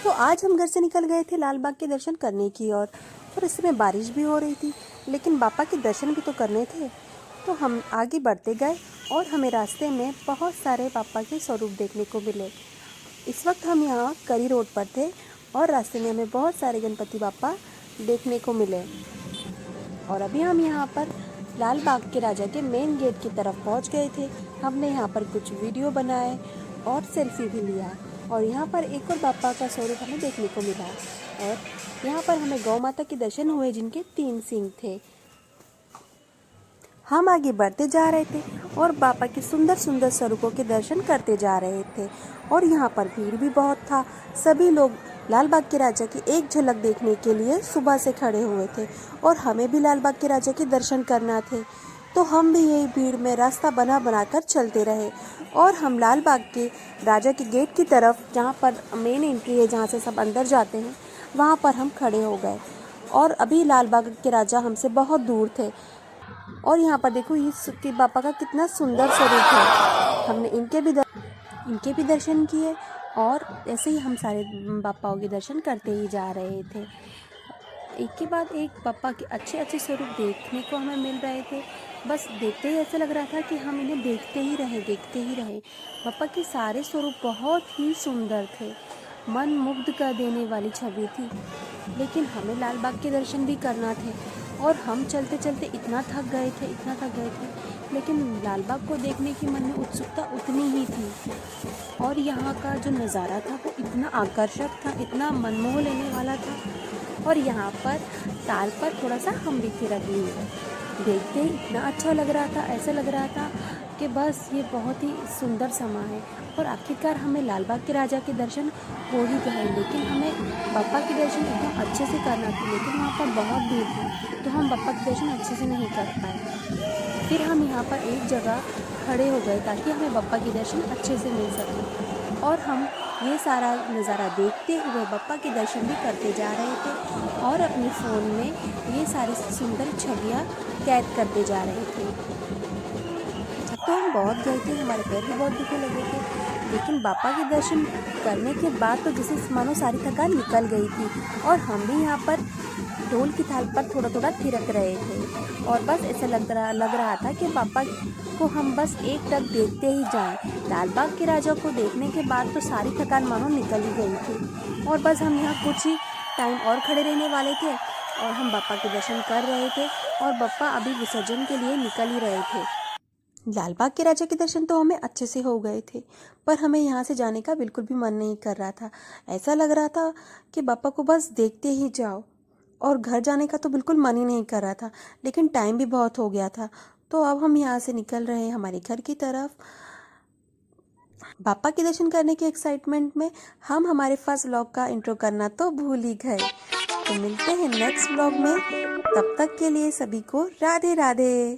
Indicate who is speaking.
Speaker 1: तो आज हम घर से निकल गए थे लाल बाग के दर्शन करने की और इस समय बारिश भी हो रही थी, लेकिन बापा के दर्शन भी तो करने थे। तो हम आगे बढ़ते गए और हमें रास्ते में बहुत सारे बापा के स्वरूप देखने को मिले। इस वक्त हम यहाँ करी रोड पर थे और रास्ते में हमें बहुत सारे गणपति बापा देखने को मिले। और अभी हम यहाँ पर लाल बाग के राजा के मेन गेट की तरफ पहुँच गए थे। हमने यहाँ पर कुछ वीडियो बनाए और सेल्फी भी लिया। और यहाँ पर एक और बापा का स्वरूप हमें देखने को मिला और यहाँ पर हमें गौ माता के दर्शन हुए जिनके 3 सींग थे। हम आगे बढ़ते जा रहे थे और बापा के सुंदर सुंदर स्वरूपों के दर्शन करते जा रहे थे। और यहाँ पर भीड़ भी बहुत था। सभी लोग लाल बाग के राजा की एक झलक देखने के लिए सुबह से खड़े हुए थे और हमें भी लाल बाग के राजा के दर्शन करना थे। तो हम भी यही भीड़ में रास्ता बनाकर चलते रहे और हम लाल बाग के राजा के गेट की तरफ, जहाँ पर मेन एंट्री है, जहाँ से सब अंदर जाते हैं, वहाँ पर हम खड़े हो गए। और अभी लाल बाग के राजा हमसे बहुत दूर थे और यहाँ पर देखो ये बापा का कितना सुंदर स्वरूप है। हमने इनके भी दर्शन किए और ऐसे ही हम सारे बापाओं के दर्शन करते ही जा रहे थे। एक के बाद एक बापा के अच्छे अच्छे स्वरूप देखने को हमें मिल रहे थे। बस देखते ही ऐसा लग रहा था कि हम इन्हें देखते ही रहे। बापा के सारे स्वरूप बहुत ही सुंदर थे, मन मुग्ध कर देने वाली छवि थी। लेकिन हमें लाल बाग के दर्शन भी करना थे और हम चलते चलते इतना थक गए थे, लेकिन लाल बाग को देखने की मन में उत्सुकता उतनी ही थी। और यहाँ का जो नज़ारा था वो इतना आकर्षक था, इतना मनमोह लेने वाला था। और यहाँ पर ताल पर थोड़ा सा हम भी थिरक लिए। देखते ही इतना अच्छा लग रहा था, ऐसा लग रहा था कि बस ये बहुत ही सुंदर समा है। और आखिरकार हमें लाल बाग के राजा के दर्शन हो ही गए, लेकिन हमें बापा के दर्शन एकदम अच्छे से करना था। लेकिन वहाँ पर बहुत भीड़ थी तो हम बापा के दर्शन अच्छे से नहीं कर पाए। फिर हम यहाँ पर एक जगह खड़े हो गए ताकि हमें बापा के दर्शन अच्छे से मिल सके। और हम ये सारा नज़ारा देखते हुए बापा के दर्शन भी करते जा रहे थे और अपने फ़ोन में ये सारी सुंदर छवियाँ कैद करते जा रहे थे। तो हम बहुत गए थे, हमारे पैर भी बहुत दुखने लगे थे, लेकिन बापा के दर्शन करने के बाद तो जैसे मानो सारी थकान निकल गई थी। और हम भी यहाँ पर ढोल की थाल पर थोड़ा थोड़ा थिरक रहे थे और बस ऐसा लग रहा था कि पापा को हम बस एक टक देखते ही जाएं। लाल बाग के राजा को देखने के बाद तो सारी थकान मानो निकल ही गई थी और बस हम यहाँ कुछ ही टाइम और खड़े रहने वाले थे और हम बापा के दर्शन कर रहे थे और बापा अभी विसर्जन के लिए निकल ही रहे थे। लाल बाग के राजा के दर्शन तो हमें अच्छे से हो गए थे, पर हमें यहाँ से जाने का बिल्कुल भी मन नहीं कर रहा था। ऐसा लग रहा था कि बापा को बस देखते ही जाओ और घर जाने का तो बिल्कुल मन ही नहीं कर रहा था। लेकिन टाइम भी बहुत हो गया था, तो अब हम यहाँ से निकल रहे हैं हमारे घर की तरफ। बापा के दर्शन करने के एक्साइटमेंट में हम हमारे फर्स्ट व्लॉग का इंट्रो करना तो भूल ही गए। तो मिलते हैं नेक्स्ट व्लॉग में, तब तक के लिए सभी को राधे राधे।